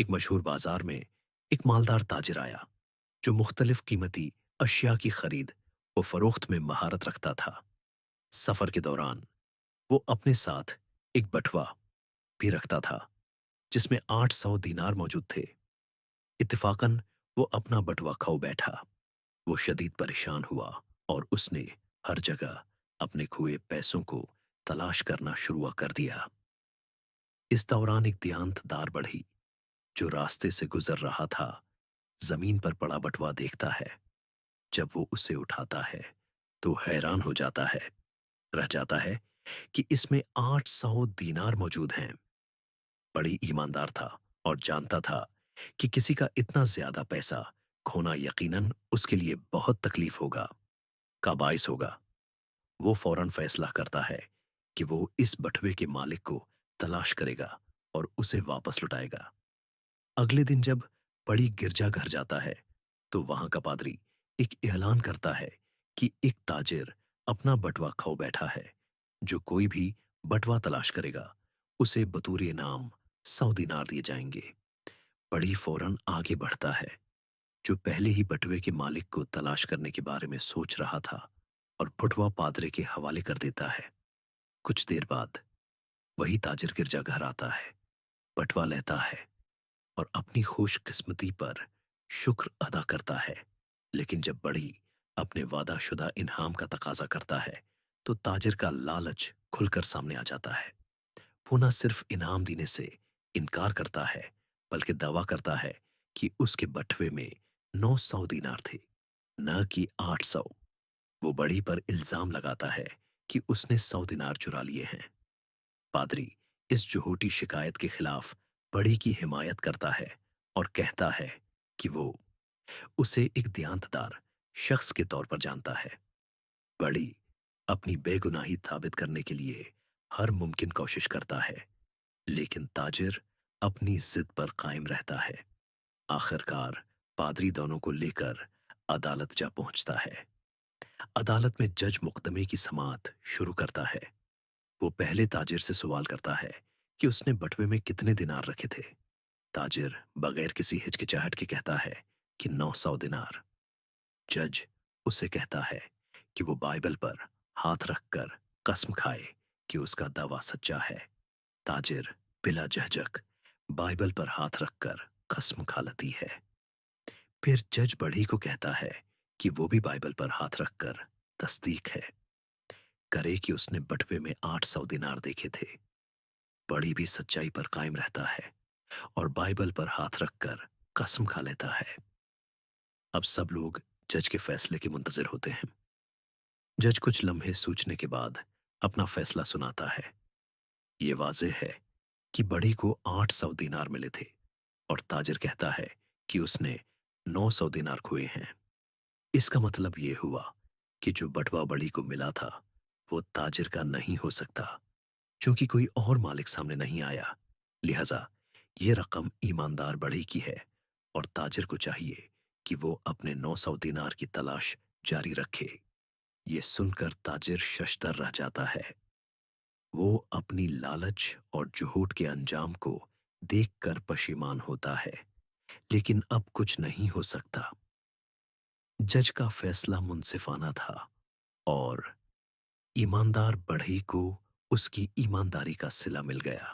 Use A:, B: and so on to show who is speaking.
A: ایک مشہور بازار میں ایک مالدار تاجر آیا جو مختلف قیمتی اشیاء کی خرید و فروخت میں مہارت رکھتا تھا۔ سفر کے دوران وہ اپنے ساتھ ایک بٹوا بھی رکھتا تھا جس میں 800 دینار موجود تھے۔ اتفاقاً وہ اپنا بٹوا کھو بیٹھا۔ وہ شدید پریشان ہوا اور اس نے ہر جگہ اپنے کھوئے پیسوں کو تلاش کرنا شروع کر دیا۔ اس دوران ایک دیانت دار بڑھی جو راستے سے گزر رہا تھا زمین پر پڑا بٹوا دیکھتا ہے۔ جب وہ اسے اٹھاتا ہے تو حیران ہو جاتا ہے، رہ جاتا ہے کہ اس میں 800 دینار موجود ہیں۔ بڑی ایماندار تھا اور جانتا تھا کہ کسی کا اتنا زیادہ پیسہ کھونا یقیناً اس کے لیے بہت تکلیف ہوگا کا باعث ہوگا۔ وہ فوراً فیصلہ کرتا ہے کہ وہ اس بٹوے کے مالک کو تلاش کرے گا اور اسے واپس لٹائے گا۔ اگلے دن جب بڑی گرجا گھر جاتا ہے تو وہاں کا پادری ایک اعلان کرتا ہے کہ ایک تاجر اپنا بٹوا کھو بیٹھا ہے۔ جو کوئی بھی بٹوا تلاش کرے گا اسے بطور انعام 100 دینار دیے جائیں گے۔ بڑی فوراً آگے بڑھتا ہے جو پہلے ہی بٹوے کے مالک کو تلاش کرنے کے بارے میں سوچ رہا تھا اور بٹوا پادرے کے حوالے کر دیتا ہے۔ کچھ دیر بعد وہی تاجر گرجا گھر آتا ہے، بٹوا لیتا ہے اور اپنی خوش قسمتی پر شکر ادا کرتا ہے۔ لیکن جب بڑی اپنے وعدہ شدہ انعام کا تقاضا کرتا ہے تو تاجر کا لالچ کھل کر سامنے آ جاتا ہے۔ وہ نہ صرف انعام دینے سے انکار کرتا ہے بلکہ دعویٰ کرتا ہے کہ اس کے بٹوے میں 900 دینار تھے، نہ کہ 800۔ وہ بڑی پر الزام لگاتا ہے کہ اس نے 100 دینار چرا لیے ہیں۔ پادری اس جھوٹی شکایت کے خلاف بڑی کی حمایت کرتا ہے اور کہتا ہے کہ وہ اسے ایک دیانتدار شخص کے طور پر جانتا ہے۔ بڑی اپنی بے گناہی ثابت کرنے کے لیے ہر ممکن کوشش کرتا ہے، لیکن تاجر اپنی ضد پر قائم رہتا ہے۔ آخرکار پادری دونوں کو لے کر عدالت جا پہنچتا ہے۔ عدالت میں جج مقدمے کی سماعت شروع کرتا ہے۔ وہ پہلے تاجر سے سوال کرتا ہے کہ اس نے بٹوے میں کتنے دینار رکھے تھے۔ تاجر بغیر کسی ہچکچاہٹ کے کہتا ہے کہ 900 دینار۔ جج اسے کہتا ہے کہ وہ بائبل پر ہاتھ رکھ کر قسم کھائے کہ اس کا دعویٰ سچا ہے۔ تاجر بلا جھجک بائبل پر ہاتھ رکھ کر قسم کھا لیتی ہے۔ پھر جج بڑھی کو کہتا ہے کہ وہ بھی بائبل پر ہاتھ رکھ کر تصدیق ہے کرے کہ اس نے بٹوے میں 800 دینار دیکھے تھے۔ بڑی بھی سچائی پر قائم رہتا ہے اور بائبل پر ہاتھ رکھ کر قسم کھا لیتا ہے۔ اب سب لوگ جج کے فیصلے کے منتظر ہوتے ہیں۔ جج کچھ لمحے سوچنے کے بعد اپنا فیصلہ سناتا ہے۔ یہ واضح ہے کہ بڑی کو 800 دینار ملے تھے اور تاجر کہتا ہے کہ اس نے 900 دینار کھوئے ہیں۔ اس کا مطلب یہ ہوا کہ جو بٹوا بڑی کو ملا تھا وہ تاجر کا نہیں ہو سکتا، چونکہ کوئی اور مالک سامنے نہیں آیا۔ لہذا یہ رقم ایماندار بڑھی کی ہے اور تاجر کو چاہیے کہ وہ اپنے 900 دینار کی تلاش جاری رکھے۔ یہ سن کر تاجر ششدر رہ جاتا ہے۔ وہ اپنی لالچ اور جھوٹ کے انجام کو دیکھ کر پشیمان ہوتا ہے، لیکن اب کچھ نہیں ہو سکتا۔ جج کا فیصلہ منصفانہ تھا اور ایماندار بڑھئی کو اس کی ایمانداری کا صلہ مل گیا۔